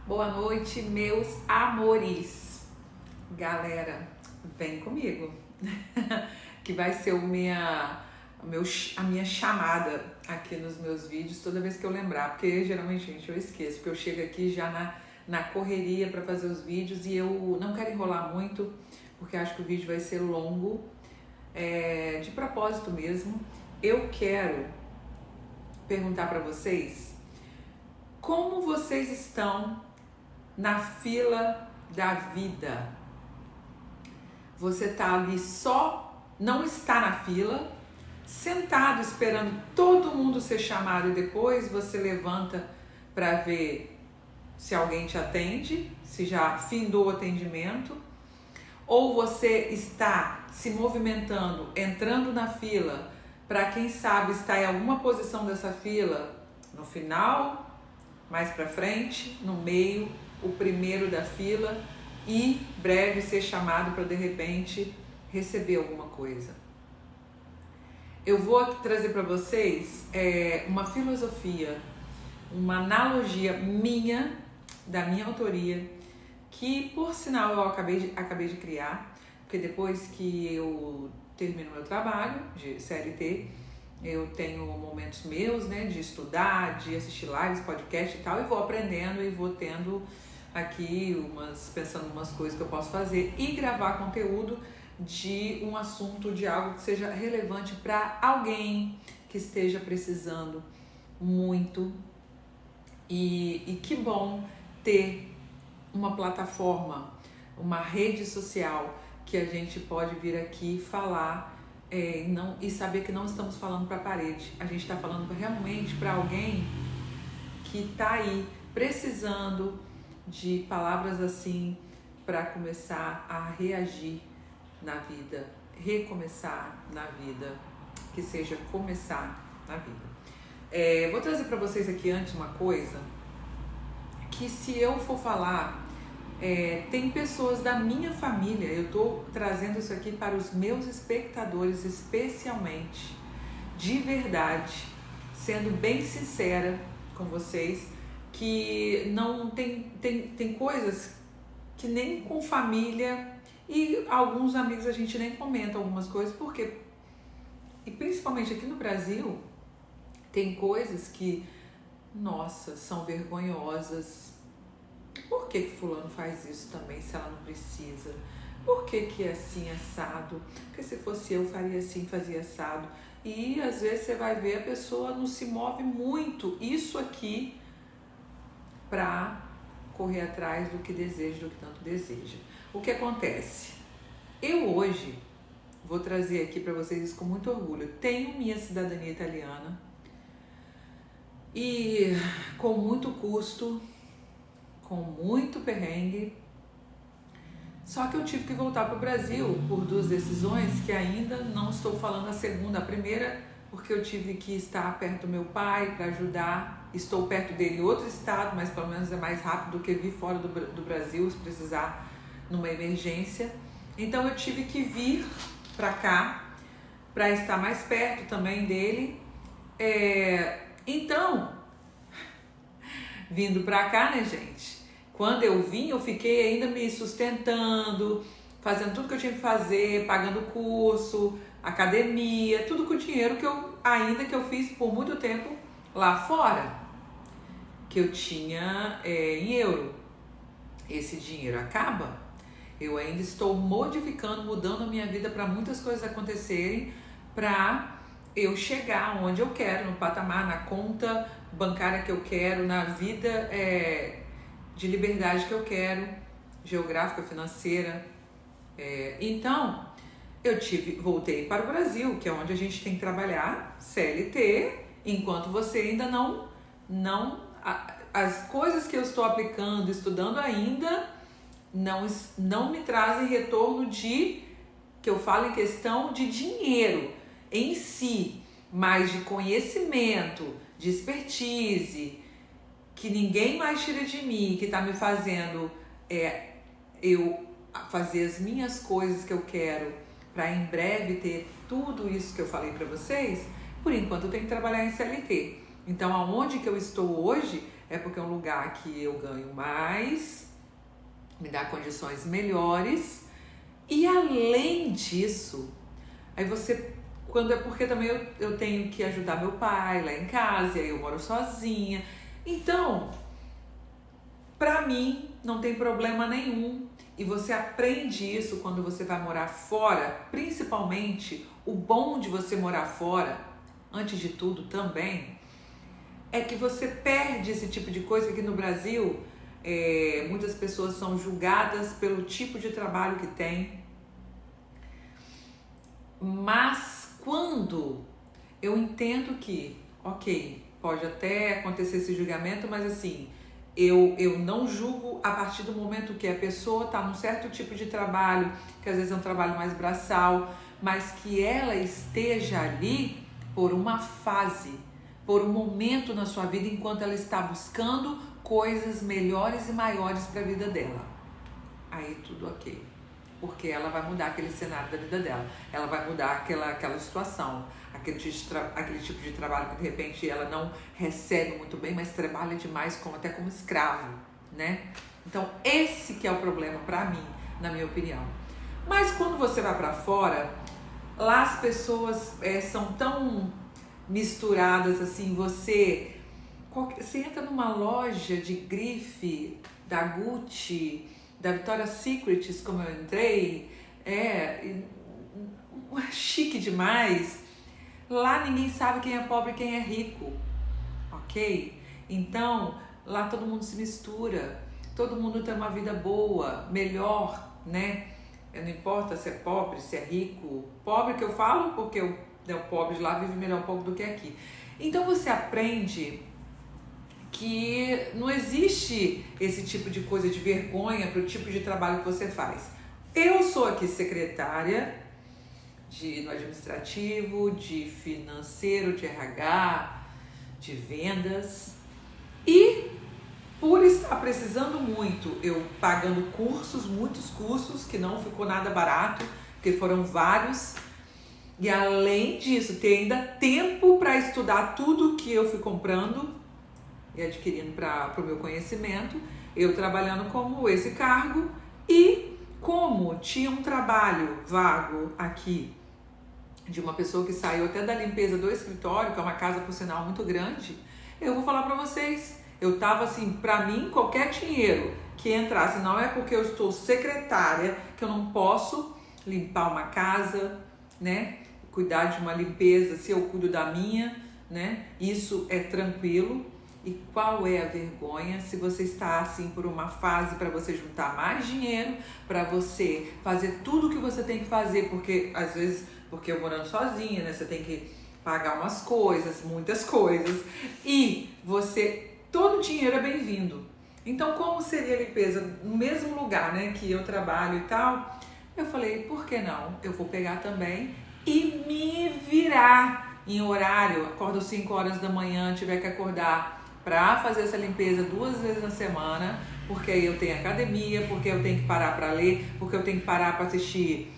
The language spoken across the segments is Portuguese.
Boa noite, meus amores. Galera, vem comigo, que vai ser a minha chamada aqui nos meus vídeos toda vez que eu lembrar, porque geralmente, gente, eu esqueço, porque eu chego aqui já na correria para fazer os vídeos e eu não quero enrolar muito, porque acho que o vídeo vai ser longo, de propósito mesmo. Eu quero perguntar para vocês como vocês estão na fila da vida. Você tá ali não está na fila, sentado esperando todo mundo ser chamado e depois você levanta para ver se alguém te atende, se já findou o atendimento, ou você está se movimentando, entrando na fila, para quem sabe estar em alguma posição dessa fila, no final, mais para frente, no meio, o primeiro da fila e breve ser chamado para de repente receber alguma coisa. Eu vou trazer para vocês uma filosofia, uma analogia da minha autoria, que por sinal eu acabei de criar, porque depois que eu termino meu trabalho de CLT, eu tenho momentos meus, né, de estudar, de assistir lives, podcast e tal, e vou aprendendo e vou tendo aqui pensando em umas coisas que eu posso fazer e gravar conteúdo de um assunto, de algo que seja relevante para alguém que esteja precisando muito. E que bom ter uma plataforma, uma rede social que a gente pode vir aqui falar e saber que não estamos falando para a parede. A gente está falando realmente para alguém que está aí precisando de palavras assim para começar a reagir na vida, recomeçar na vida, que seja começar na vida. Vou trazer para vocês aqui antes uma coisa que, se eu for falar, tem pessoas da minha família, eu estou trazendo isso aqui para os meus espectadores especialmente, de verdade, sendo bem sincera com vocês, que não tem coisas que nem com família e alguns amigos a gente nem comenta algumas coisas, porque, e principalmente aqui no Brasil, tem coisas que, nossa, são vergonhosas. Por que fulano faz isso também se ela não precisa? Por que é assim, assado? Porque se fosse eu, faria assim, fazia assado. E às vezes você vai ver, a pessoa não se move muito. Isso aqui para correr atrás do que deseja, do que tanto deseja. O que acontece? Eu hoje vou trazer aqui para vocês isso com muito orgulho. Eu tenho minha cidadania italiana e com muito custo, com muito perrengue, só que eu tive que voltar para o Brasil por duas decisões que ainda não estou falando a segunda. A primeira, porque eu tive que estar perto do meu pai para ajudar. Estou perto dele em outro estado, mas pelo menos é mais rápido do que vir fora do Brasil, se precisar numa emergência. Então eu tive que vir para cá para estar mais perto também dele. Então, vindo para cá, né, gente? Quando eu vim, eu fiquei ainda me sustentando, fazendo tudo que eu tinha que fazer, pagando curso, academia, tudo com o dinheiro que eu fiz por muito tempo lá fora, que eu tinha em euro. Esse dinheiro acaba. Eu ainda estou modificando, mudando a minha vida para muitas coisas acontecerem, para eu chegar onde eu quero, no patamar, na conta bancária que eu quero, na vida de liberdade que eu quero, geográfica, financeira. Então, voltei para o Brasil, que é onde a gente tem que trabalhar, CLT, enquanto você ainda as coisas que eu estou aplicando, estudando ainda, não me trazem retorno que eu falo em questão de dinheiro em si, mas de conhecimento, de expertise, que ninguém mais tira de mim, que está me fazendo eu fazer as minhas coisas que eu quero, para em breve ter tudo isso que eu falei para vocês. Por enquanto eu tenho que trabalhar em CLT. Então aonde que eu estou hoje é porque é um lugar que eu ganho mais, me dá condições melhores. E além disso, aí você, quando é porque também eu tenho que ajudar meu pai lá em casa, e aí eu moro sozinha. Então, pra mim, não tem problema nenhum. E você aprende isso quando você vai morar fora, principalmente o bom de você morar fora, antes de tudo também, é que você perde esse tipo de coisa que no Brasil muitas pessoas são julgadas pelo tipo de trabalho que tem. Mas quando eu entendo que, ok, pode até acontecer esse julgamento, mas assim, eu não julgo a partir do momento que a pessoa está num certo tipo de trabalho, que às vezes é um trabalho mais braçal, mas que ela esteja ali por uma fase, por um momento na sua vida, enquanto ela está buscando coisas melhores e maiores para a vida dela. Aí tudo ok. Porque ela vai mudar aquele cenário da vida dela. Ela vai mudar aquela situação, aquele tipo de trabalho que de repente ela não recebe muito bem, mas trabalha demais até como escravo, né? Então esse que é o problema para mim, na minha opinião. Mas quando você vai para fora, lá as pessoas são tão misturadas assim, você entra numa loja de grife da Gucci, da Victoria's Secret, como eu entrei, chique demais. Lá ninguém sabe quem é pobre e quem é rico, ok? Então, lá todo mundo se mistura, todo mundo tem uma vida boa, melhor, né? Não importa se é pobre, se é rico. Pobre que eu falo porque o pobre de lá vive melhor um pouco do que aqui. Então você aprende que não existe esse tipo de coisa de vergonha para o tipo de trabalho que você faz. Eu sou aqui secretária no administrativo, de financeiro, de RH, de vendas, e por estar precisando muito, eu pagando muitos cursos, que não ficou nada barato, porque foram vários, e além disso, ter ainda tempo para estudar tudo que eu fui comprando e adquirindo para o meu conhecimento, eu trabalhando como esse cargo, e como tinha um trabalho vago aqui de uma pessoa que saiu até da limpeza do escritório, que é uma casa por sinal muito grande, eu vou falar para vocês, eu tava assim, para mim qualquer dinheiro que entrasse, não é porque eu estou secretária que eu não posso limpar uma casa, né? Cuidar de uma limpeza, se eu cuido da minha, né? Isso é tranquilo. E qual é a vergonha se você está assim por uma fase para você juntar mais dinheiro, para você fazer tudo o que você tem que fazer, porque às vezes, porque eu morando sozinha, né, você tem que pagar umas coisas, muitas coisas, e todo dinheiro é bem-vindo. Então, como seria a limpeza no mesmo lugar, né, que eu trabalho e tal? Eu falei, por que não? Eu vou pegar também e me virar em horário, acordo 5 horas da manhã, tiver que acordar para fazer essa limpeza 2 vezes na semana, porque aí eu tenho academia, porque eu tenho que parar para ler, porque eu tenho que parar para assistir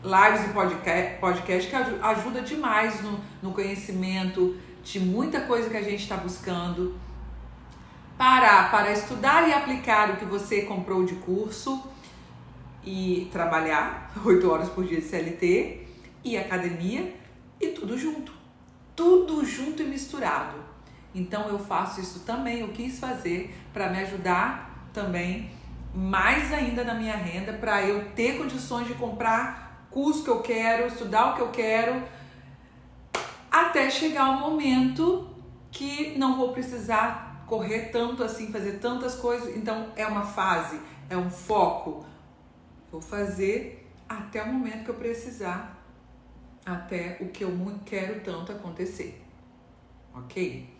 lives e podcast que ajuda demais no conhecimento de muita coisa que a gente está buscando. Parar para estudar e aplicar o que você comprou de curso e trabalhar 8 horas por dia de CLT e academia e tudo junto e misturado. Então eu faço isso também, eu quis fazer para me ajudar também mais ainda na minha renda, para eu ter condições de comprar curso que eu quero, estudar o que eu quero, até chegar o momento que não vou precisar correr tanto assim, fazer tantas coisas. Então é uma fase, é um foco. Vou fazer até o momento que eu precisar, até o que eu quero tanto acontecer, ok?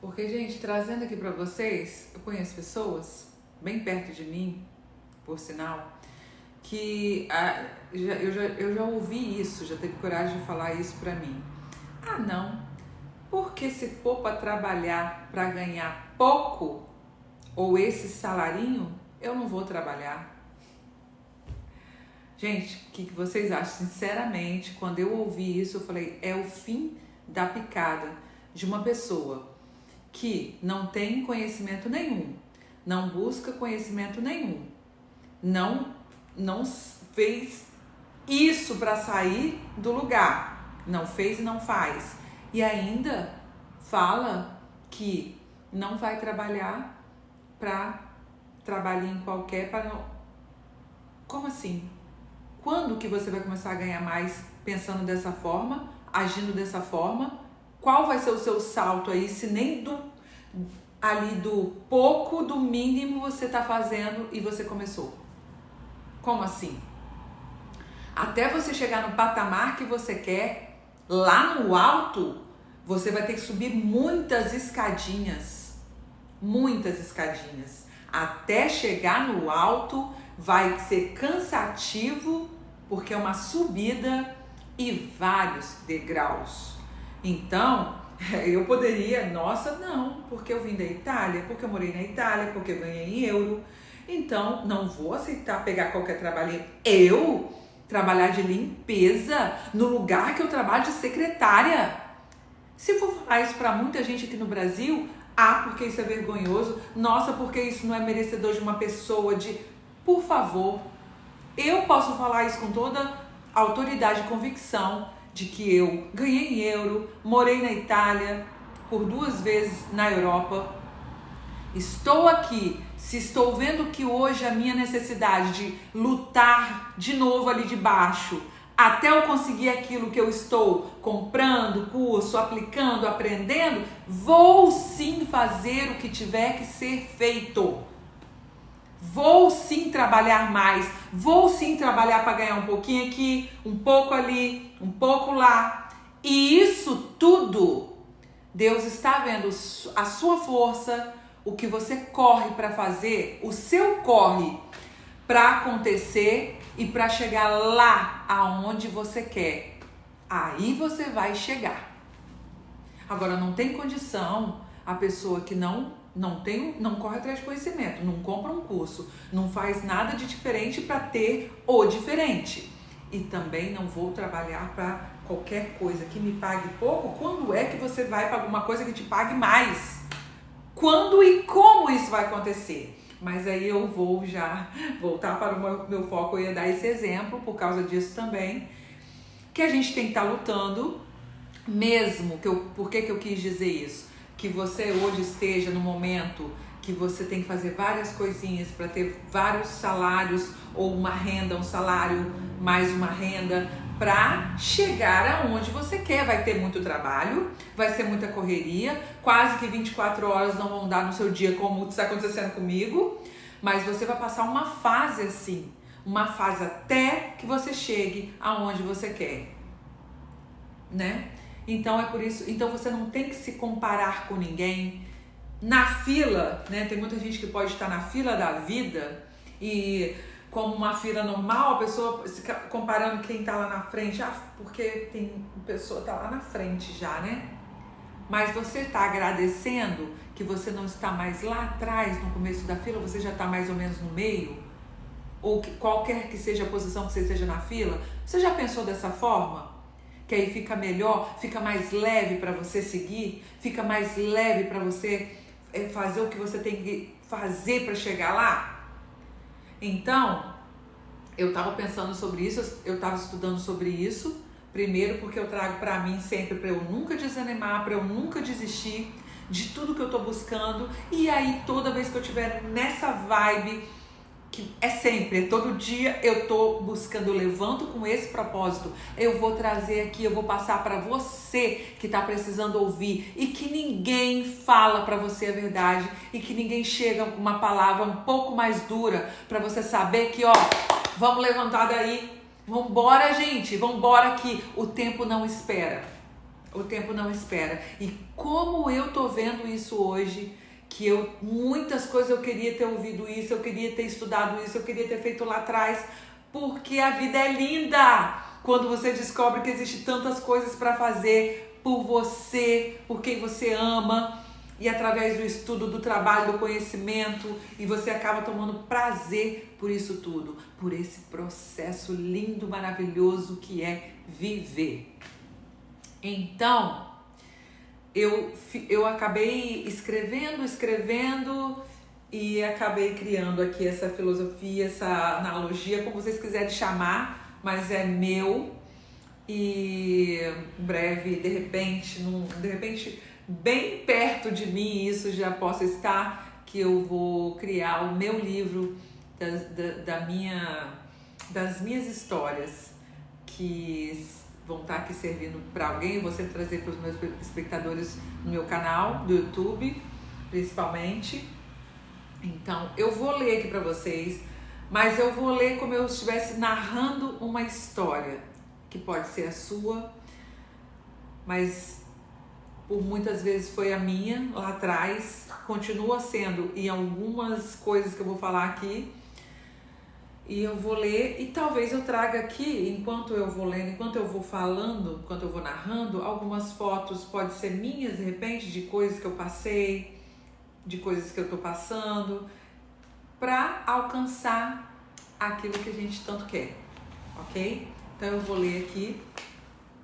Porque, gente, trazendo aqui pra vocês, eu conheço pessoas bem perto de mim, por sinal, que eu já ouvi isso, já teve coragem de falar isso pra mim. Ah, não, porque se for para trabalhar para ganhar pouco, ou esse salarinho, eu não vou trabalhar. Gente, o que vocês acham? Sinceramente, quando eu ouvi isso, eu falei, é o fim da picada de uma pessoa que não tem conhecimento nenhum, não busca conhecimento nenhum, não fez isso para sair do lugar, não fez e não faz, e ainda fala que não vai trabalhar para trabalhar em qualquer... Como assim? Quando que você vai começar a ganhar mais pensando dessa forma, agindo dessa forma? Qual vai ser o seu salto aí, se nem do pouco, do mínimo você está fazendo e você começou? Como assim? Até você chegar no patamar que você quer, lá no alto, você vai ter que subir muitas escadinhas. Muitas escadinhas. Até chegar no alto vai ser cansativo, porque é uma subida e vários degraus. Então, eu poderia, nossa, não, porque eu vim da Itália, porque eu morei na Itália, porque eu ganhei em euro. Então, não vou aceitar pegar qualquer trabalho. Eu trabalhar de limpeza no lugar que eu trabalho de secretária. Se for falar isso para muita gente aqui no Brasil, porque isso é vergonhoso, nossa, porque isso não é merecedor de uma pessoa de... Por favor, eu posso falar isso com toda autoridade e convicção de que eu ganhei em euro, morei na Itália, por 2 vezes na Europa, estou aqui. Se estou vendo que hoje a minha necessidade de lutar de novo ali de baixo, até eu conseguir aquilo que eu estou comprando, curso, aplicando, aprendendo, vou sim fazer o que tiver que ser feito. Vou sim trabalhar mais, vou sim trabalhar para ganhar um pouquinho aqui, um pouco ali, um pouco lá. E isso tudo, Deus está vendo a sua força, o que você corre para fazer, o seu corre para acontecer e para chegar lá aonde você quer. Aí você vai chegar. Agora, não tem condição a pessoa que não corre atrás de conhecimento, não compra um curso, não faz nada de diferente para ter o diferente. E também não vou trabalhar para qualquer coisa que me pague pouco. Quando é que você vai para alguma coisa que te pague mais? Quando e como isso vai acontecer? Mas aí eu vou já voltar para o meu foco. Eu ia dar esse exemplo por causa disso também, que a gente tem que estar lutando mesmo. Por que eu quis dizer isso? Que você hoje esteja no momento que você tem que fazer várias coisinhas para ter vários salários, ou uma renda, um salário mais uma renda, para chegar aonde você quer. Vai ter muito trabalho, vai ser muita correria, quase que 24 horas não vão dar no seu dia, como está acontecendo comigo, mas você vai passar uma fase assim, uma fase até que você chegue aonde você quer, né? Então é por isso, então você não tem que se comparar com ninguém. Na fila, né? Tem muita gente que pode estar na fila da vida e como uma fila normal, a pessoa se comparando quem tá lá na frente, porque tem pessoa tá lá na frente já, né? Mas você tá agradecendo que você não está mais lá atrás, no começo da fila, você já tá mais ou menos no meio? Ou que qualquer que seja a posição que você esteja na fila, você já pensou dessa forma? Que aí fica melhor, fica mais leve para você seguir, fica mais leve para você fazer o que você tem que fazer para chegar lá. Então, eu estava pensando sobre isso, eu estava estudando sobre isso, primeiro porque eu trago para mim sempre para eu nunca desanimar, para eu nunca desistir de tudo que eu estou buscando. E aí toda vez que eu estiver nessa vibe, que é sempre, todo dia eu tô buscando, eu levanto com esse propósito, eu vou trazer aqui, eu vou passar para você que tá precisando ouvir, e que ninguém fala para você a verdade, e que ninguém chega com uma palavra um pouco mais dura para você saber que, vamos levantar daí, vambora, gente, vambora, que o tempo não espera, o tempo não espera. E como eu tô vendo isso hoje, que muitas coisas eu queria ter ouvido isso, eu queria ter estudado isso, eu queria ter feito lá atrás, porque a vida é linda quando você descobre que existe tantas coisas para fazer por você, por quem você ama, e através do estudo, do trabalho, do conhecimento, e você acaba tomando prazer por isso tudo, por esse processo lindo, maravilhoso que é viver. Então, eu acabei escrevendo e acabei criando aqui essa filosofia, essa analogia, como vocês quiserem chamar, mas é meu. E em breve, de repente, bem perto de mim, isso já possa estar, que eu vou criar o meu livro das minhas histórias, que vão estar aqui servindo para alguém. Eu vou sempre trazer para os meus espectadores no meu canal do YouTube, principalmente. Então, eu vou ler aqui para vocês, mas eu vou ler como eu estivesse narrando uma história, que pode ser a sua, mas por muitas vezes foi a minha lá atrás, continua sendo em algumas coisas que eu vou falar aqui. E eu vou ler e talvez eu traga aqui, enquanto eu vou lendo, enquanto eu vou falando, enquanto eu vou narrando, algumas fotos, pode ser minhas de repente, de coisas que eu passei, de coisas que eu tô passando, para alcançar aquilo que a gente tanto quer, ok? Então eu vou ler aqui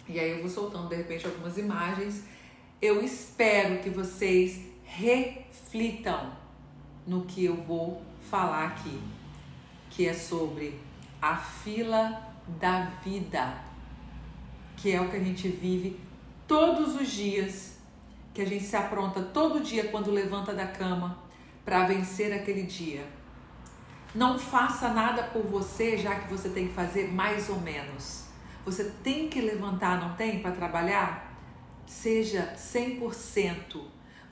e aí eu vou soltando de repente algumas imagens. Eu espero que vocês reflitam no que eu vou falar aqui, que é sobre a fila da vida, que é o que a gente vive todos os dias, que a gente se apronta todo dia quando levanta da cama para vencer aquele dia. Não faça nada por você, já que você tem que fazer mais ou menos. Você tem que levantar, não tem, para trabalhar? Seja 100%.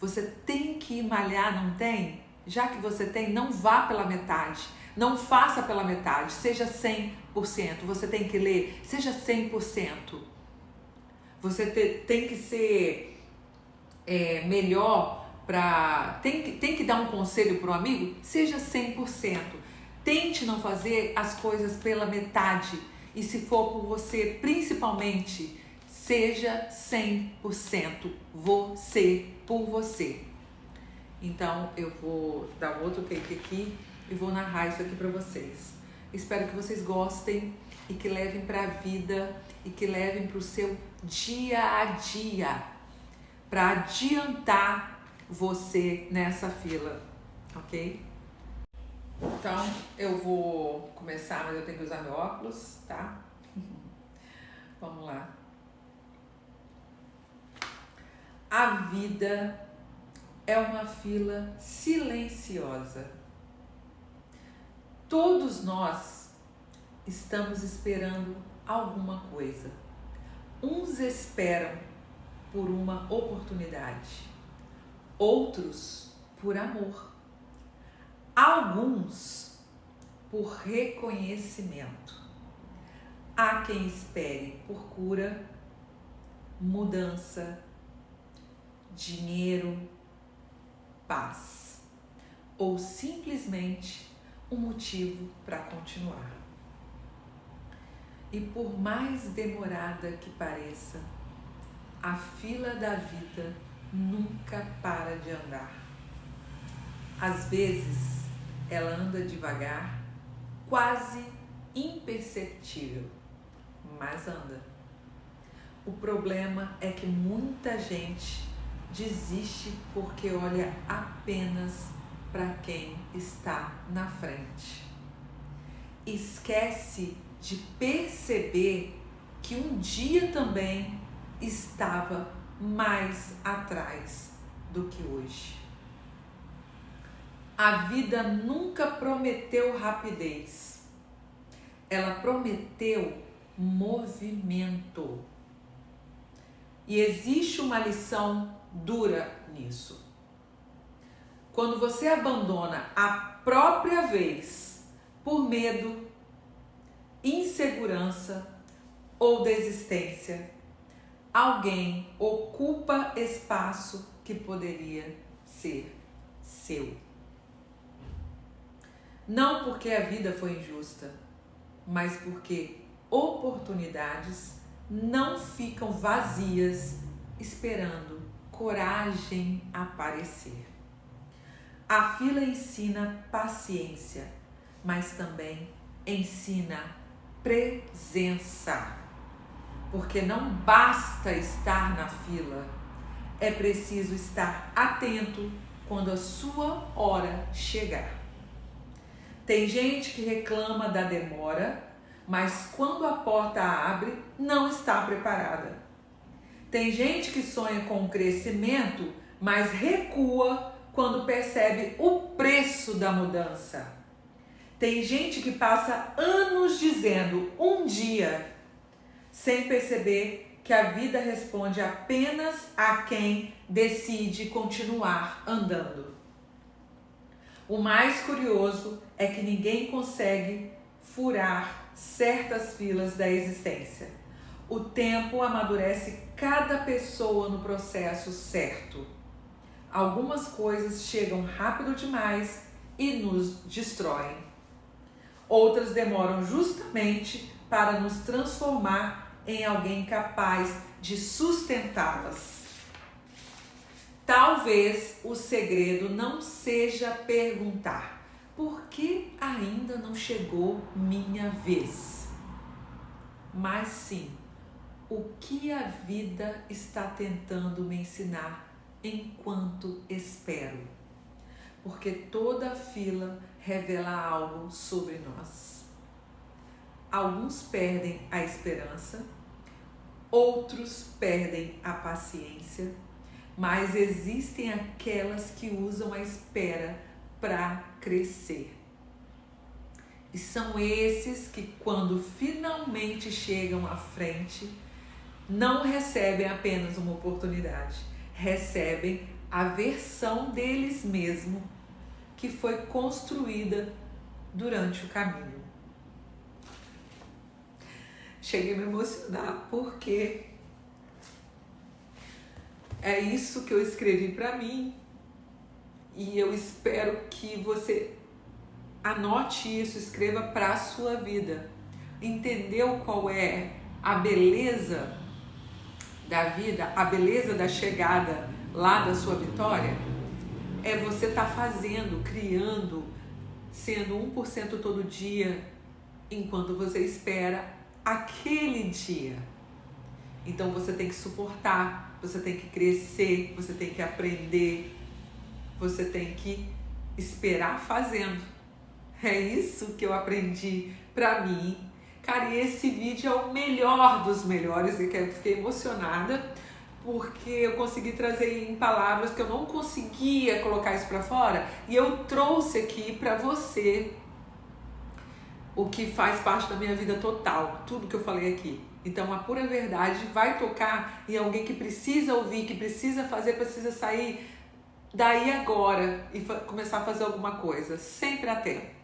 Você tem que ir malhar, não tem? Já que você tem, não vá pela metade. Não faça pela metade, seja 100%. Você tem que ler, seja 100%. Você tem que ser melhor tem que dar um conselho para um amigo, seja 100%. Tente não fazer as coisas pela metade. E se for por você, principalmente, seja 100% você por você. Então eu vou dar um outro take aqui e vou narrar isso aqui para vocês. Espero que vocês gostem e que levem para a vida e que levem para o seu dia a dia, para adiantar você nessa fila, ok? Então eu vou começar, mas eu tenho que usar meu óculos, tá? Vamos lá. A vida é uma fila silenciosa. Todos nós estamos esperando alguma coisa. Uns esperam por uma oportunidade, outros por amor, alguns por reconhecimento. Há quem espere por cura, mudança, dinheiro, paz, ou simplesmente um motivo para continuar. E por mais demorada que pareça, a fila da vida nunca para de andar. Às vezes, ela anda devagar, quase imperceptível, mas anda. O problema é que muita gente desiste porque olha apenas para quem está na frente. Esquece de perceber que um dia também estava mais atrás do que hoje. A vida nunca prometeu rapidez. Ela prometeu movimento. E existe uma lição dura nisso. Quando você abandona a própria vez por medo, insegurança ou desistência, alguém ocupa espaço que poderia ser seu. Não porque a vida foi injusta, mas porque oportunidades não ficam vazias esperando coragem aparecer. A fila ensina paciência, mas também ensina presença. Porque não basta estar na fila, é preciso estar atento quando a sua hora chegar. Tem gente que reclama da demora, mas quando a porta abre, não está preparada. Tem gente que sonha com o crescimento, mas recua quando percebe o preço da mudança. Tem gente que passa anos dizendo um dia, sem perceber que a vida responde apenas a quem decide continuar andando. O mais curioso é que ninguém consegue furar certas filas da existência. O tempo amadurece cada pessoa no processo certo. Algumas coisas chegam rápido demais e nos destroem. Outras demoram justamente para nos transformar em alguém capaz de sustentá-las. Talvez o segredo não seja perguntar: por que ainda não chegou minha vez? Mas sim, o que a vida está tentando me ensinar enquanto espero? Porque toda fila revela algo sobre nós. Alguns perdem a esperança, outros perdem a paciência, mas existem aquelas que usam a espera para crescer. E são esses que, quando finalmente chegam à frente, não recebem apenas uma oportunidade, recebem a versão deles mesmos que foi construída durante o caminho. Cheguei a me emocionar porque é isso que eu escrevi para mim e eu espero que você anote isso, escreva para a sua vida. Entendeu qual é a beleza da vida, a beleza da chegada lá da sua vitória? É você estar fazendo, criando, sendo 1% todo dia, enquanto você espera aquele dia. Então você tem que suportar, você tem que crescer, você tem que aprender, você tem que esperar fazendo. É isso que eu aprendi pra mim. Cara, e esse vídeo é o melhor dos melhores, e que eu fiquei emocionada porque eu consegui trazer em palavras que eu não conseguia colocar isso pra fora, e eu trouxe aqui pra você o que faz parte da minha vida total, tudo que eu falei aqui. Então a pura verdade vai tocar em alguém que precisa ouvir, que precisa fazer, precisa sair daí agora e começar a fazer alguma coisa, sempre a tempo.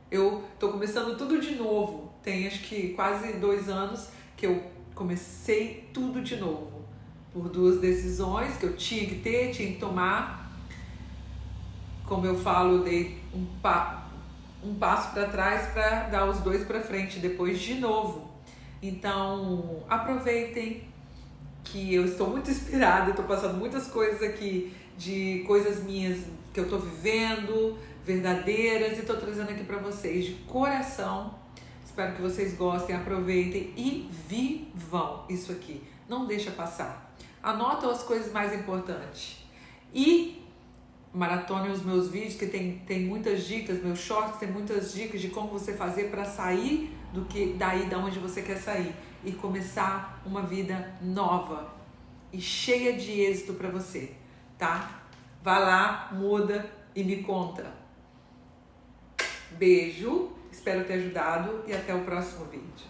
Eu tô começando tudo de novo, tem acho que quase 2 anos que eu comecei tudo de novo, por 2 decisões que eu tinha que tomar. Como eu falo, eu dei um passo para trás para dar os 2 para frente, depois de novo. Então, aproveitem que eu estou muito inspirada, eu estou passando muitas coisas aqui, de coisas minhas que eu estou vivendo, verdadeiras, e estou trazendo aqui para vocês de coração. Espero que vocês gostem, aproveitem e vivam isso aqui. Não deixa passar. Anota as coisas mais importantes. E maratone os meus vídeos, que tem muitas dicas, meus shorts tem muitas dicas de como você fazer para sair da onde você quer sair e começar uma vida nova e cheia de êxito para você, tá? Vai lá, muda e me conta. Beijo, espero ter ajudado e até o próximo vídeo.